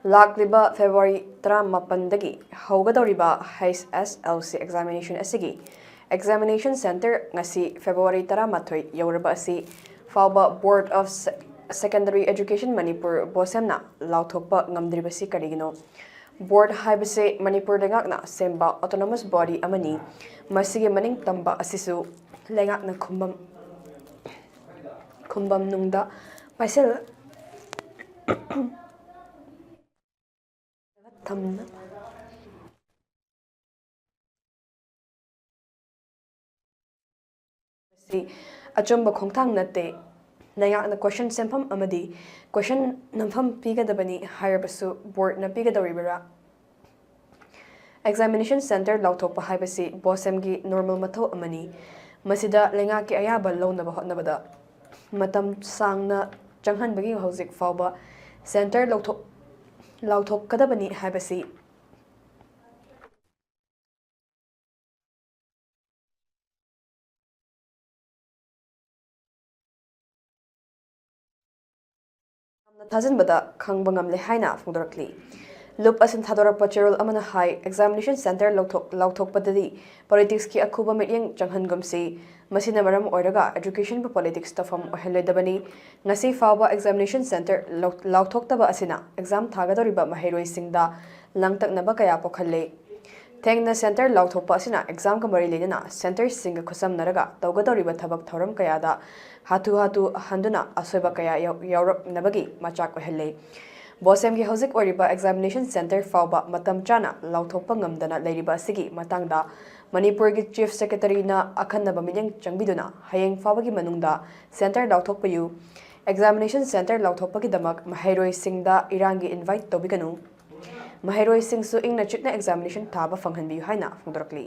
Lakliba February 18 haugadoriba HSLC Examination asigi Examination Center ngasi February 18 youraba asi phaobada Board of Secondary Education Manipur BOSEM na laothokpa ngamdri basi karigino Board haibase Manipur lengakna semba autonomous body amani masigi maning tamba asisu lengakna kumbam nungda paisel tamna si achomba khongthang nate lengakna question sempam amadi question nampham pigadabani hairebasu board na pigadoribara Examination Center laothokpa haibasi BOSEM gi normal matho amani masida lengaki ayaba lawnaba hotnabada matam sangna changhanbagi hojik fauba center laothokadabani haibasi Thazanbada khangba ngamle haina phungdorakli Loop asin thadorappa cherol amana high examination center laothokpadadi politics ki akhuba mityeng changhangumsi masina maram oiraga education ba politics tafam oheledabani ngasi fauba examination center laothoktaba asina exam thagadoriba maheroi singda langtaknaba kaya pokhalle Tengna center laothokpa asina exam ka mari lenana center singa khusam naraga tawgadoriba thabak thoram kayada hatu handuna asoiba kaya yaurap nabagi machak ohelle BOSEM gi hojik oriba examination center fauba matam chana laothokpa ngamdana leiriba asigi matangda Manipur gi chief secretary na akhanaba minyang changbiduna hayeng fauba gi manungda center laothokpayu examination center laothokpa gi damak maheroi singda irangi invite tobiganu maheroi singsu ingna chitna examination thaba fanghanbiyu haina phungdorakli